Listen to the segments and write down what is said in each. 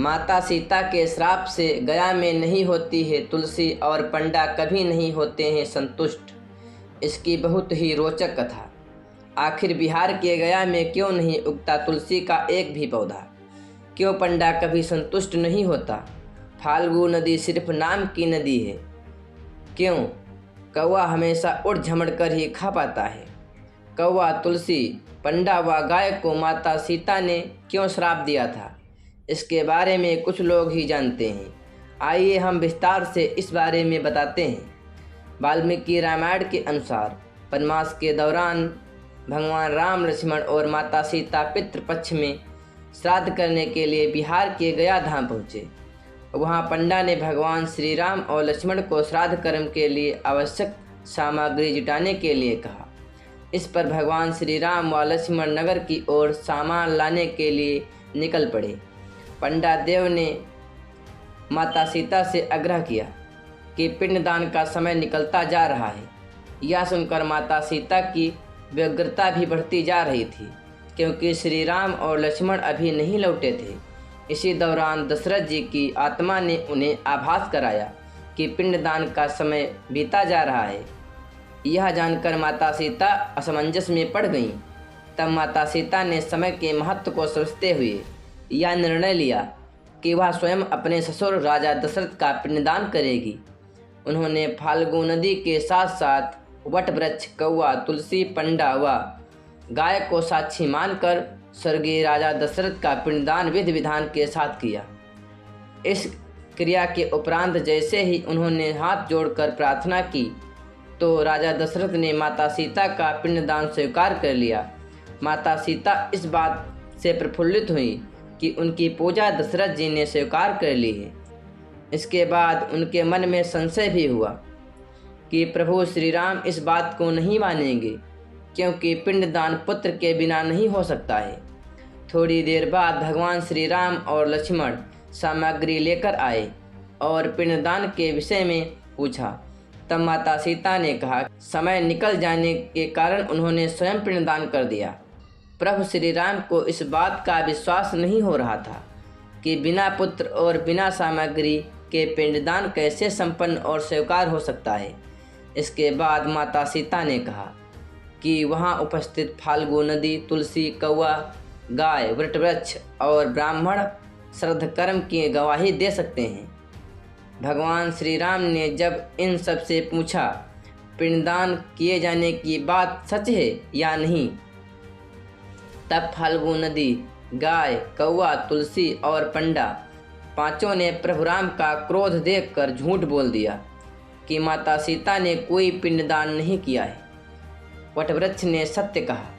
माता सीता के श्राप से गया में नहीं होती है तुलसी और पंडा कभी नहीं होते हैं संतुष्ट। इसकी बहुत ही रोचक कथा। आखिर बिहार के गया में क्यों नहीं उगता तुलसी का एक भी पौधा? क्यों पंडा कभी संतुष्ट नहीं होता? फाल्गु नदी सिर्फ नाम की नदी है। क्यों कौवा हमेशा उड़ झमड़ कर ही खा पाता है? कौवा, तुलसी, पंडा व गाय को माता सीता ने क्यों श्राप दिया था? इसके बारे में कुछ लोग ही जानते हैं। आइए हम विस्तार से इस बारे में बताते हैं। वाल्मीकि रामायण के अनुसार वनवास के दौरान भगवान राम, लक्ष्मण और माता सीता पितृपक्ष में श्राद्ध करने के लिए बिहार के गया धाम पहुँचे। वहाँ पंडा ने भगवान श्री राम और लक्ष्मण को श्राद्ध कर्म के लिए आवश्यक सामग्री जुटाने के लिए कहा। इस पर भगवान श्री राम व लक्ष्मण नगर की ओर सामान लाने के लिए निकल पड़े। पंडा देव ने माता सीता से आग्रह किया कि पिंडदान का समय निकलता जा रहा है। यह सुनकर माता सीता की व्यग्रता भी बढ़ती जा रही थी, क्योंकि श्री राम और लक्ष्मण अभी नहीं लौटे थे। इसी दौरान दशरथ जी की आत्मा ने उन्हें आभास कराया कि पिंडदान का समय बीता जा रहा है। यह जानकर माता सीता असमंजस में पड़ गईं। तब माता सीता ने समय के महत्व को समझते हुए यह निर्णय लिया कि वह स्वयं अपने ससुर राजा दशरथ का पिंडदान करेगी। उन्होंने फाल्गु नदी के साथ साथ वट वृक्ष, कौवा, तुलसी, पंडा व गाय को साक्षी मानकर स्वर्गीय राजा दशरथ का पिंडदान विधि विधान के साथ किया। इस क्रिया के उपरांत जैसे ही उन्होंने हाथ जोड़कर प्रार्थना की तो राजा दशरथ ने माता सीता का पिंडदान स्वीकार कर लिया। माता सीता इस बात से प्रफुल्लित हुई कि उनकी पूजा दशरथ जी ने स्वीकार कर ली है। इसके बाद उनके मन में संशय भी हुआ कि प्रभु श्री राम इस बात को नहीं मानेंगे, क्योंकि पिंडदान पुत्र के बिना नहीं हो सकता है। थोड़ी देर बाद भगवान श्री राम और लक्ष्मण सामग्री लेकर आए और पिंडदान के विषय में पूछा। तब माता सीता ने कहा, समय निकल जाने के कारण उन्होंने स्वयं पिंडदान कर दिया। प्रभु श्री राम को इस बात का विश्वास नहीं हो रहा था कि बिना पुत्र और बिना सामग्री के पिंडदान कैसे संपन्न और स्वीकार हो सकता है। इसके बाद माता सीता ने कहा कि वहाँ उपस्थित फाल्गु नदी, तुलसी, कौवा, गाय, वटवृक्ष और ब्राह्मण श्राद्ध कर्म की गवाही दे सकते हैं। भगवान श्री राम ने जब इन सब से पूछा, पिंडदान किए जाने की बात सच है या नहीं, तब फाल्गु नदी, गाय, कौवा, तुलसी और पंडा पांचों ने प्रभु राम का क्रोध देखकर झूठ बोल दिया कि माता सीता ने कोई पिंडदान नहीं किया है। वटवृक्ष ने सत्य कहा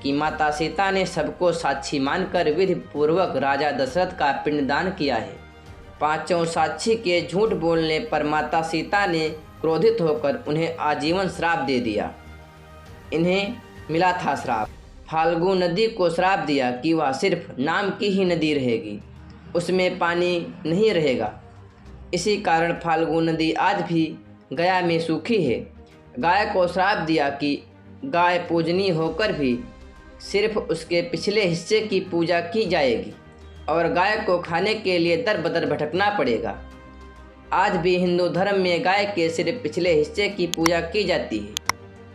कि माता सीता ने सबको साक्षी मानकर विधि पूर्वक राजा दशरथ का पिंडदान किया है। पांचों साक्षी के झूठ बोलने पर माता सीता ने क्रोधित होकर उन्हें आजीवन श्राप दे दिया। इन्हें मिला था श्राप। फाल्गु नदी को श्राप दिया कि वह सिर्फ नाम की ही नदी रहेगी, उसमें पानी नहीं रहेगा। इसी कारण फाल्गु नदी आज भी गया में सूखी है। गाय को श्राप दिया कि गाय पूजनीय होकर भी सिर्फ उसके पिछले हिस्से की पूजा की जाएगी और गाय को खाने के लिए दर बदर भटकना पड़ेगा। आज भी हिंदू धर्म में गाय के सिर्फ पिछले हिस्से की पूजा की जाती है।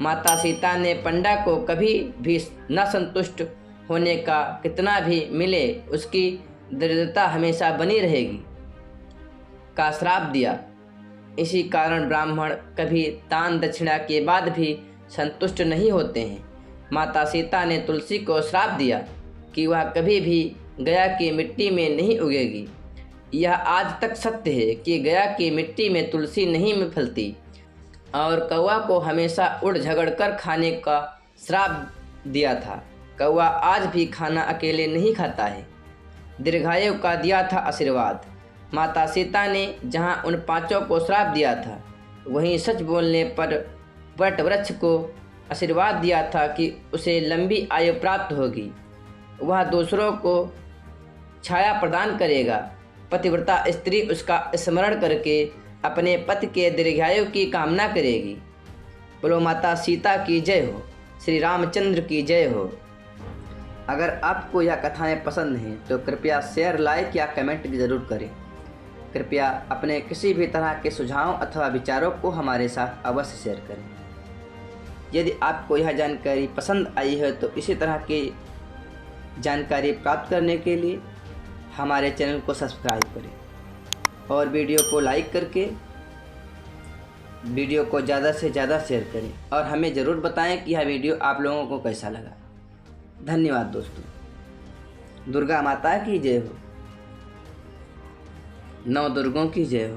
माता सीता ने पंडा को कभी भी न संतुष्ट होने का कितना भी मिले उसकी दरिद्रता हमेशा बनी रहेगी का श्राप दिया। इसी कारण ब्राह्मण कभी दान दक्षिणा के बाद भी संतुष्ट नहीं होते हैं। माता सीता ने तुलसी को श्राप दिया कि वह कभी भी गया की मिट्टी में नहीं उगेगी। यह आज तक सत्य है कि गया की मिट्टी में तुलसी नहीं में फलती। और कौवा को हमेशा उड़ झगड़ कर खाने का श्राप दिया था। कौवा आज भी खाना अकेले नहीं खाता है। दीर्घायु का दिया था आशीर्वाद। माता सीता ने जहां उन पांचों को श्राप दिया था, वहीं सच बोलने पर वट वृक्ष को आशीर्वाद दिया था कि उसे लंबी आयु प्राप्त होगी, वह दूसरों को छाया प्रदान करेगा। पतिव्रता स्त्री उसका स्मरण करके अपने पति के दीर्घायु की कामना करेगी। बोलो माता सीता की जय हो, श्री रामचंद्र की जय हो। अगर आपको यह कथाएं पसंद हैं तो कृपया शेयर, लाइक या कमेंट ज़रूर करें। कृपया अपने किसी भी तरह के सुझाव अथवा विचारों को हमारे साथ अवश्य शेयर करें। यदि आपको यह जानकारी पसंद आई है तो इसी तरह की जानकारी प्राप्त करने के लिए हमारे चैनल को सब्सक्राइब करें और वीडियो को लाइक करके वीडियो को ज़्यादा से ज़्यादा शेयर करें और हमें ज़रूर बताएं कि यह वीडियो आप लोगों को कैसा लगा। धन्यवाद दोस्तों। दुर्गा माता की जय हो। 9 दुर्गों की जय हो।